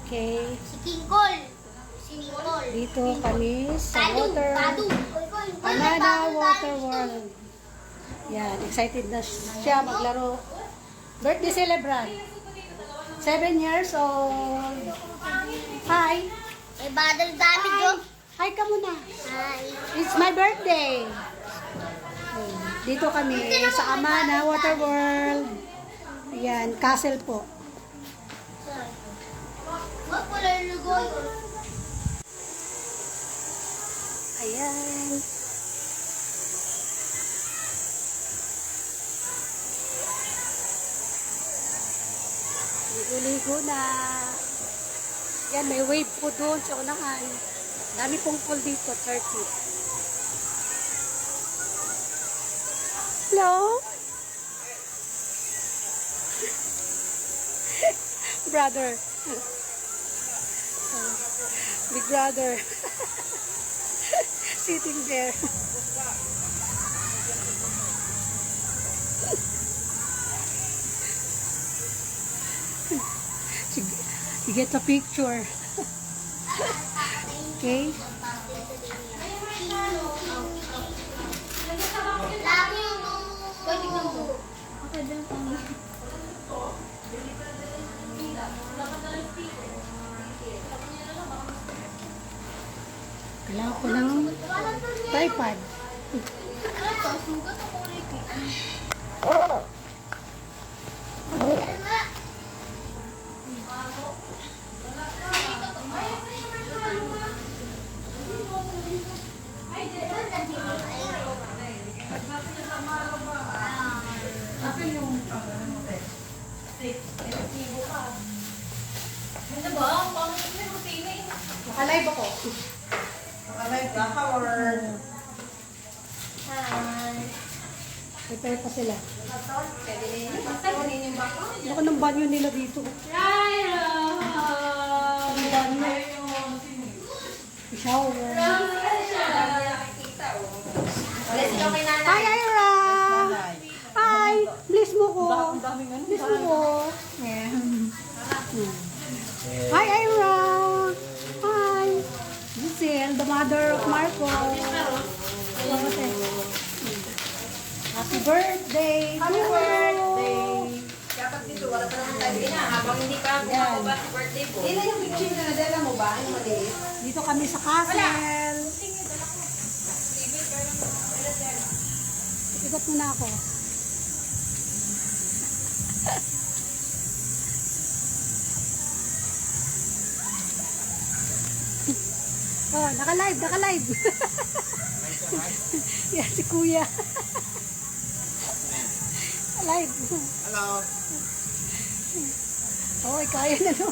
Okay. Si King Cole. Si Nicole. Dito kami sa Tadu. water. Tadu. Amana Water World. Yan, excited na siya maglaro. Birthday celebrant. 7 years old. Hi. May badal dami, Jo. Hi ka muna. Hi. It's my birthday. Dito kami sa Amana Water World. Ayan, castle po. Wag ko lalugoy. Ayan. Ligo-ligo na. Yan, may wave po doon sa unahan. Dami pong pool dito, 30. Hello? Brother. Big brother. Sitting there. He gets a picture. Okay. Lagi yung pwede ka mo. Okay, dyan kami. Kailangan ko ng tripod. Sugat ako ulit. Nakalive ako. Nakalive ka ka or... Prepare pa sila. Ako ng banyo nila dito. Ang banyo. Shower. Hi, Ira! Hi! Bless mo ko. Bless mo ko. Hi, Ira! Hi! Giselle, the mother of Marco. Happy birthday! Happy birthday! Dapat dito, wala pa naman tayo na. Habang hindi ka gumagawa ng birthday po. Hindi na yung picture na nadala mo ba? Yung maliit? Dito kami sa castle. Ikot muna ako. Oh, naka-live, naka-live. Yan si Kuya. Live. Hello. Oh, kaya na no.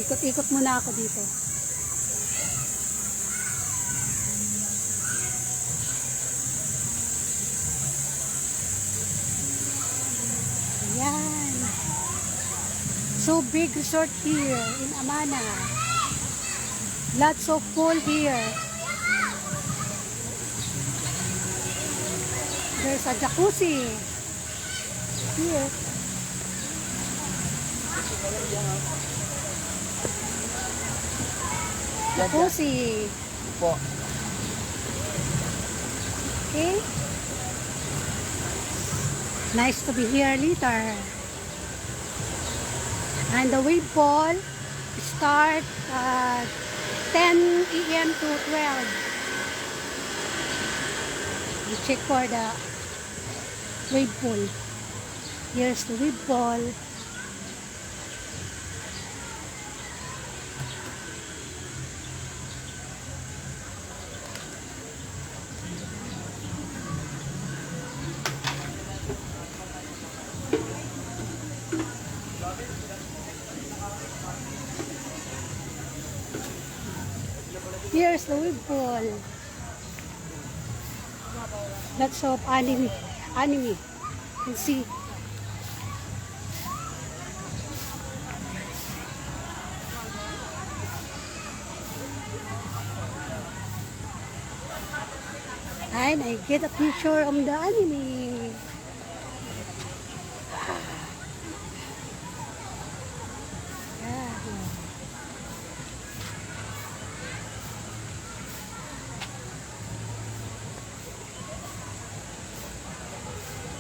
Ikot-ikot muna ako dito. Ayan. So big resort here in Amana. Lots of pool here. There's a jacuzzi here. Jacuzzi. Po. Okay. Nice to be here later. And the wave pool start at 10 a.m. to 12. You check for the wave pool. Here's the wave pool. Here's the wave pool. Lots of anime. You can see. And I get a picture of the anime.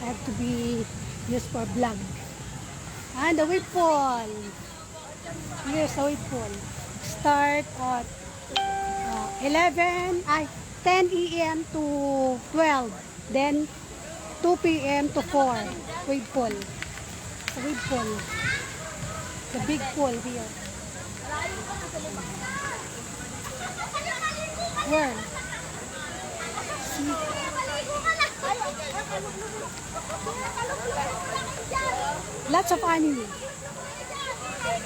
have to be used for vlog. And the wave pool. Here's the wave pool. Start at 10 a.m. to 12. Then 2 p.m. to 4. Wave pool. The wave pool. The big pool here. Where? See? Lots of anime.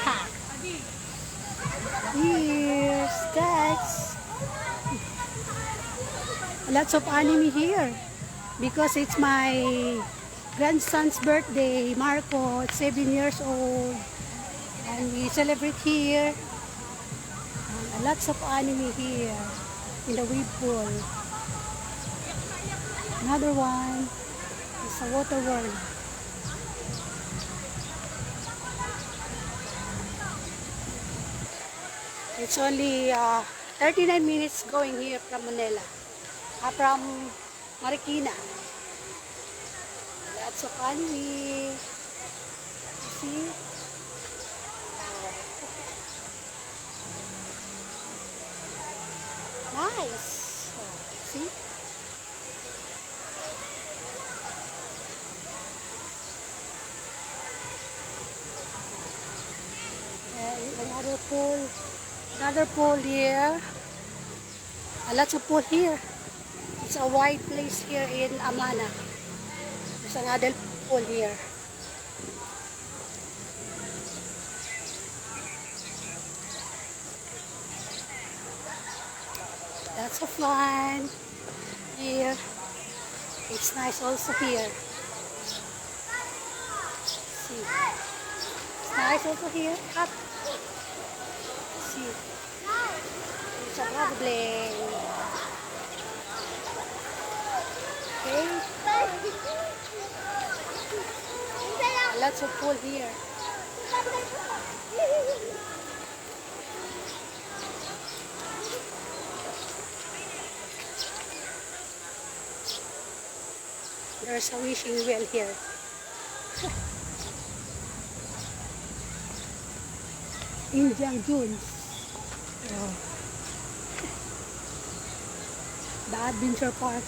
Ha. Here's that's lots of anime here because it's my grandson's birthday. Marco, 7 years old, and we celebrate here. Lots of anime here in the wave pool. Another one is a water world. It's only 39 minutes going here from Manila, from Marikina. Lots of anime. You see? Nice. See? Another pool here. Lots of pool here. It's a wide place here in Amana. There's another pool here. Lots of fun here. It's nice also here. See. It's nice also here. Up. See. It's a problem. Okay. Lots of pool here. There's a wishing well here. Indian Dunes. Oh. The Adventure Park.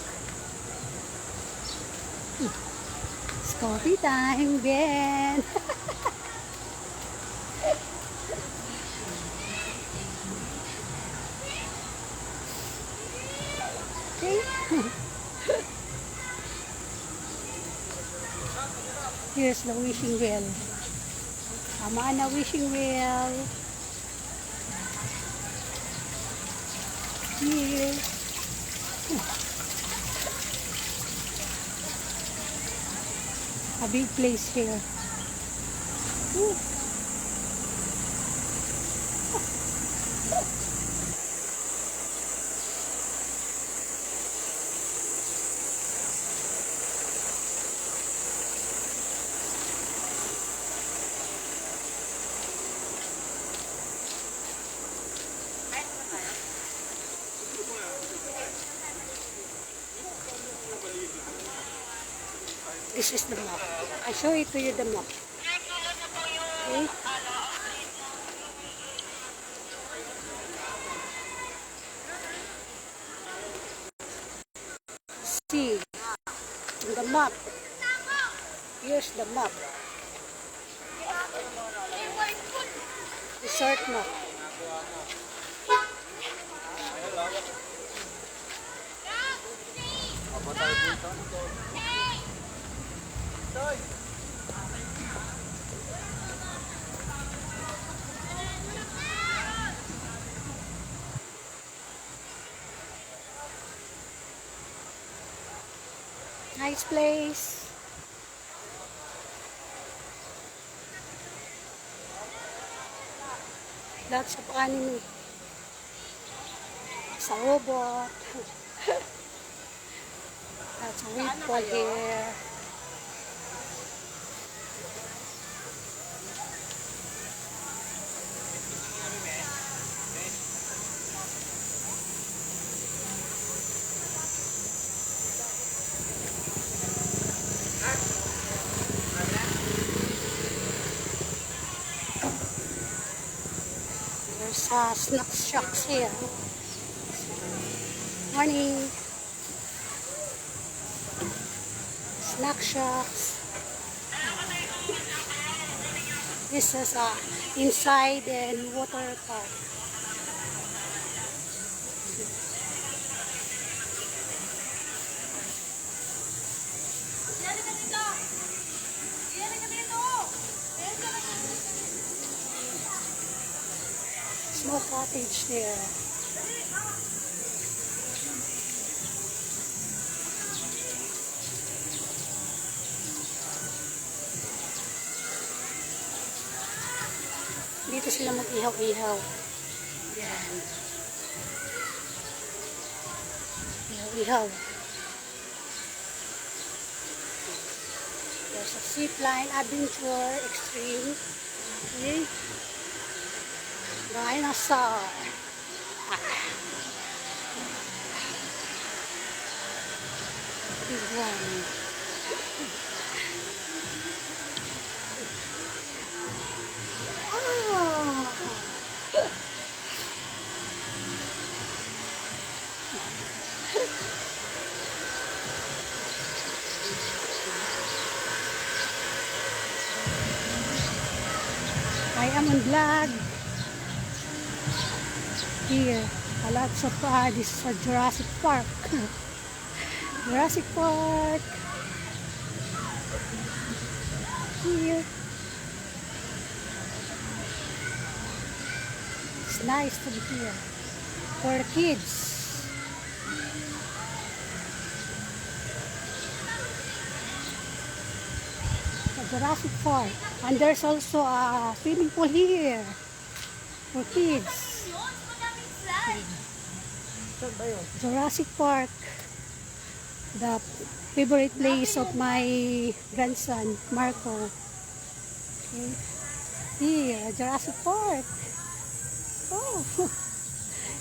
It's coffee time, Ben. Okay. Here's the wishing well. Amana wishing well. Here. A big place here. Ooh. This is the map. I show it to you the map. Okay. See the map. Here's the map. Resort map. Nice place. Lots of anime. Sa robot. Lots of people here. snack shacks here. Morning. Snack shacks. This is inside and water park. Small cottage there. Dito sila mag-ihaw-ihaw. Yan. Ihaw-ihaw. There's a zipline adventure extreme. Okay. Dinosaur. Big one. I am on vlog. Here, a lot of this is a Jurassic Park. Jurassic Park. Here. It's nice to be here for the kids. Jurassic Park, and there's also a swimming pool here for kids. Jurassic Park, the favorite place of my grandson Marco. Okay. Here, Jurassic Park. Oh,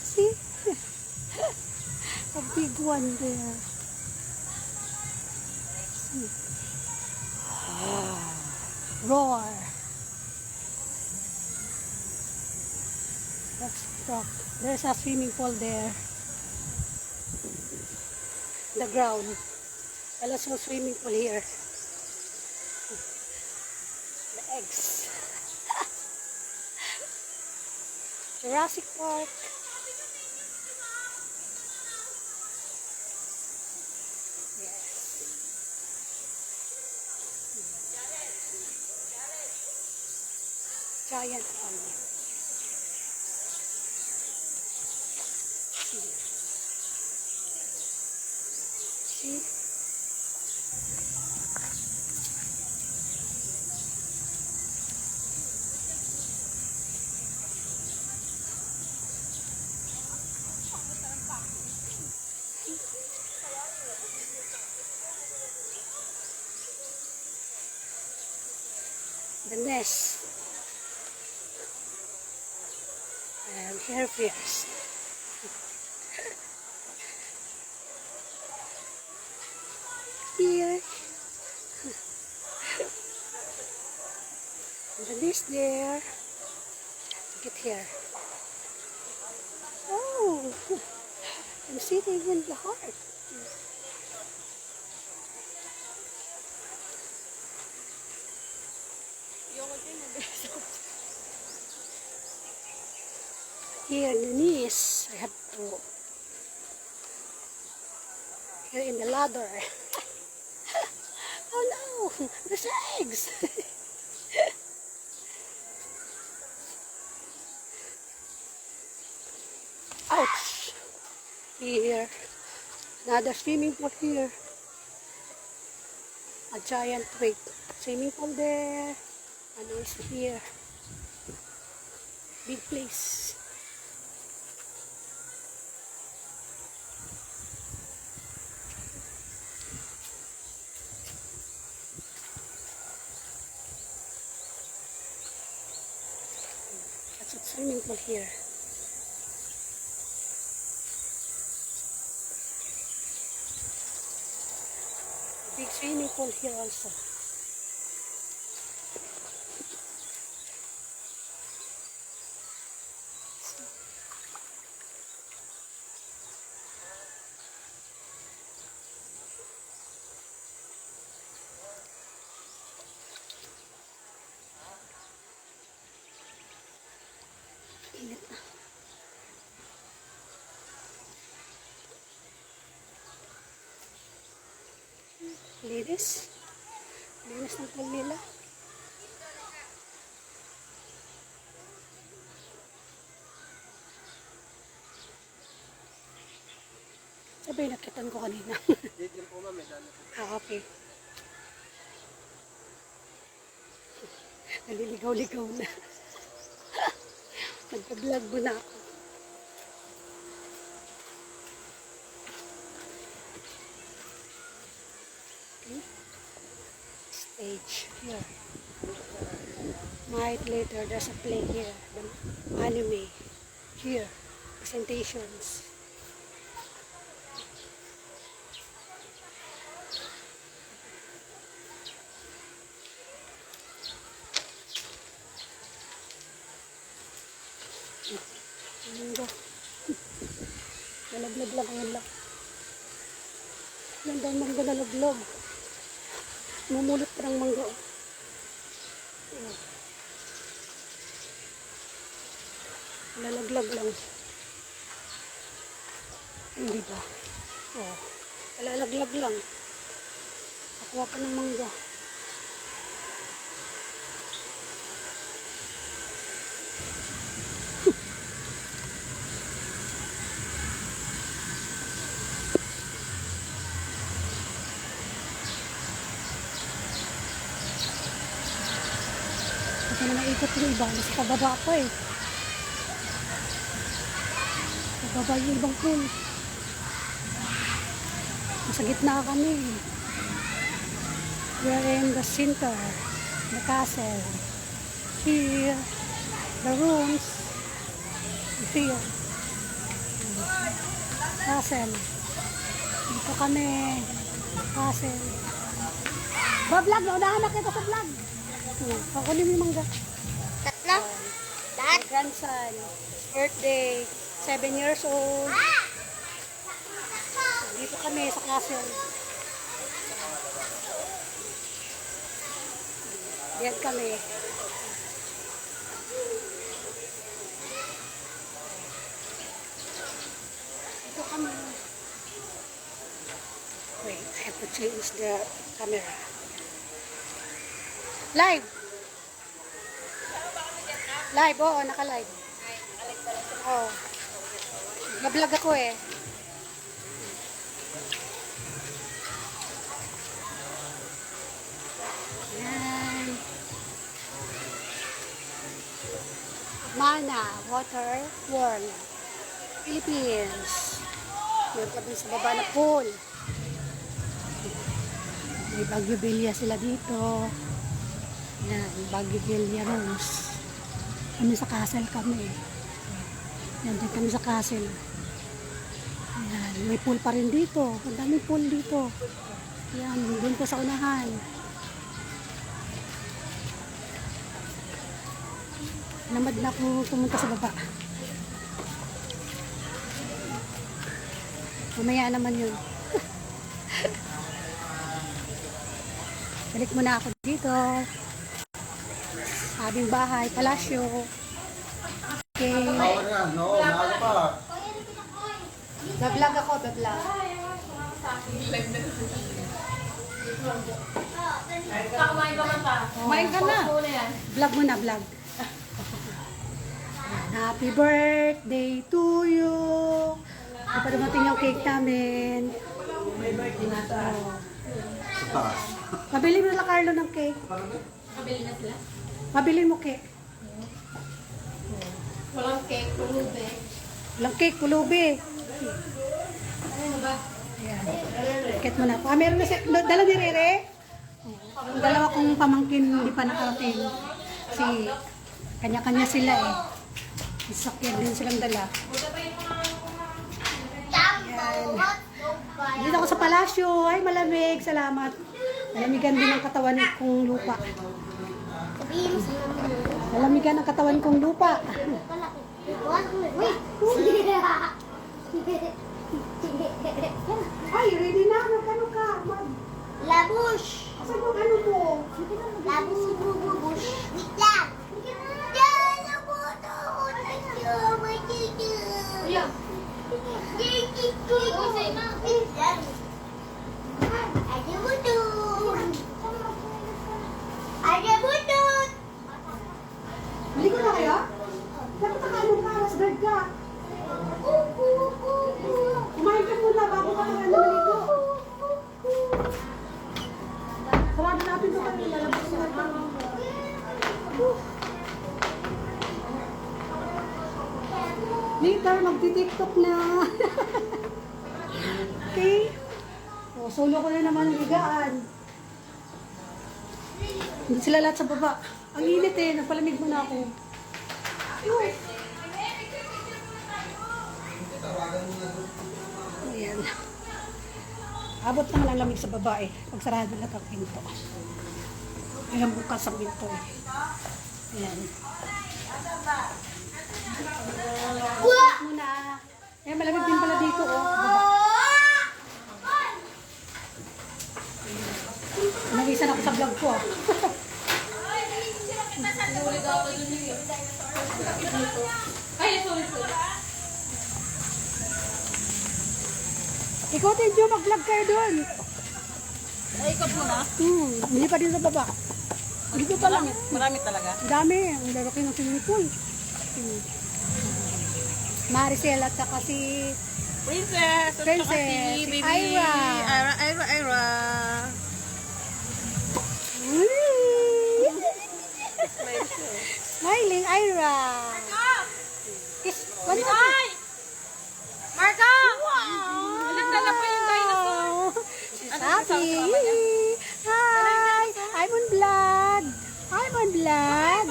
see, a big one there. See. Roar. That's rock. There's a swimming pool there. The ground. And also a swimming pool here. The eggs. Jurassic Park. Giant one. See? The nest. And here first. Here. And the nest there. Get here. Oh, I'm sitting in the heart. Here in the knees, I have to, here in the ladder. Oh no, there's eggs. Ouch. Here, another swimming pool here. A giant swimming pool there, and also here. Big place. That's a swimming pool here. Big swimming pool here also. See? linis. Linis ng pool nila. Sabi, nakitan ko kanina. Dito po ma'am, may dami po. Okay. Naliligaw-ligaw na. Nagpa-vlog muna ako. Okay. Stage here. Might later, there's a play here. The anime. Here. Presentations. Mangga. Nalaglag lang yun lang. Yan daw mangga nalaglag. Mumulot pa ng mangga. Ayan. Nalaglag lang. Hindi ba? Oh. Nalalaglag lang. Nakuha pa ng mangga. Kasi na naikot yung iba. Nasa pababa pa eh. Pababa yung ibang pool. Nasa gitna kami. We are in the center. The castle. Here. The rooms. Here. Castle. Dito kami. Castle. Ba-vlog! Naunahan na kita sa vlog! Pakunin mo yung mangga. Tatlo? Lahat? My grandson, birthday, 7 years old. Dito kami sa castle. Diyan kami. Dito kami. Wait, I have to change the camera. Live! Live, oo, naka-live. Oo. Nag-vlog ako eh. Yan. Mana, Water World, Philippines. Meron kami sa baba na pool. May Baguio Villa sila dito. Yan, Baguio Villa rooms. Kami sa castle kami. Yan, dyan kami sa castle. Yan, may pool pa rin dito. Ang daming pool dito. Yan, doon po sa unahan. Namad na ako pumunta sa baba. Mamaya naman yun. Balik muna ako dito. Aming bahay, palasyo. Okay. Tawag na, no, maaga pa. Nag-vlog ako, nag-vlog. Kumain ka man pa. Kumain ka na. Vlog mo na, vlog. Happy birthday to you. Hindi pa dumating yung cake namin. Oh. Pabili mo na Carlo ng cake. Kabili na sila? Pabili mo cake. Walang cake, pulube. Walang cake, pulubi. Ano ba? Ayan. Cake mo na. Ah, meron na siya. Dala ni Rere? Ang dalawa kong pamangkin hindi pa nakarating. Kasi kanya-kanya sila eh. Isakyan din silang dala. Ayan. Dito ako sa palasyo. Ay, malamig. Salamat. Malamigan din ang katawan kong lupa. Sabihin mo sa namin. Malamigan ang katawan kong lupa. Wait! Ay, ready na. Magkano ka? Labush! Asan yung ano mo? Labush! Bubush! Wait lang! Diyan! Nabuto! Tayo! Matito! Ayan. Tito! Wait lang! Ayaw mo to! Later, magti-tiktok na. Okay? O, solo ko na naman ang higaan. Hindi sila lahat sa baba. Ang init eh, nagpalamig mo na ako. Ayan. Abot naman ang lamig sa baba eh. Pag sarado lahat ang pinto. Ayan, bukas ang pinto eh. Ayan. Muna. Ayan, malamig din pala dito oh. Baba. Nagisan ako sa vlog ko ah. Ay, sorry. Ikaw din yung mag-vlog kayo doon. Ay, ikot mo na. Hindi pa din sa baba. Dito pa lang. Marami talaga. Ang dami. Ang lalaki ng swimming pool. Maricel at saka si Princess. At saka si baby. Ira. Ira. Smiling Ira. Kiss. One more. Ay! Marco! Wow. Nagdala pa yung dinosaur. Si Sabi. Hi. I'm on vlog. I'm on vlog.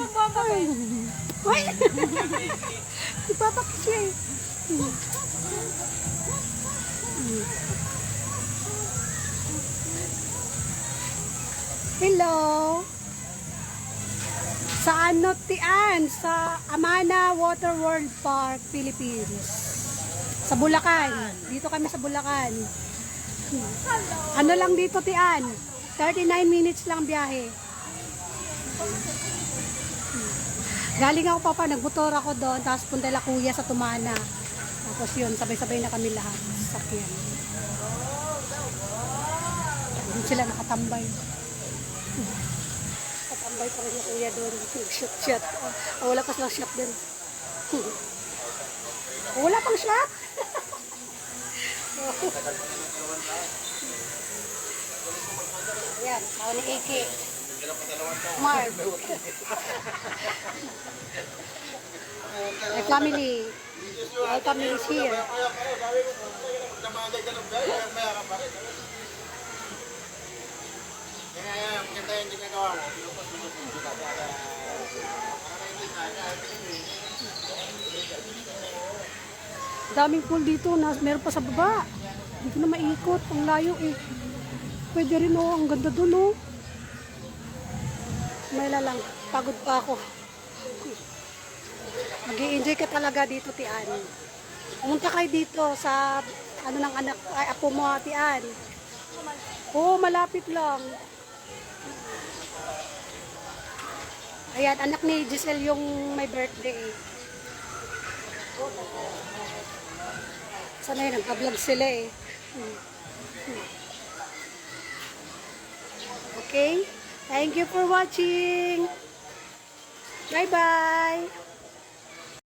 Ay. Ipapakis siya eh. Hello. Sa ano Tian? Sa Amana Water World Park, Philippines. Sa Bulacan. Dito kami sa Bulacan. Ano lang dito Tian? 39 minutes lang biyahe. Galing ako papa, nagmotor ako doon, tapos punta la kuya sa Tumana. Tapos yun, sabay-sabay na kami lahat sa sakyan. Doon sila nakatambay. Nakatambay pa rin yung kuya doon. Shot. Wala pa silang shot din. Wala pang shot? Ayan, ako ni Ike. Mark. My family. My family is here. Daming pool dito na meron pa sa baba. Dito na maikot, ang layo eh. Pwede rin oh, ang ganda dun oh. May lang, pagod pa ako. Mag-i-enjoy ka talaga dito, Tian. Pumunta kayo dito sa ano ng anak, ay apo mo, Tian. Oo, malapit lang. Ayan, anak ni Giselle yung may birthday. Sana yun, nagka-vlog sila eh. Okay? Thank you for watching. Bye-bye.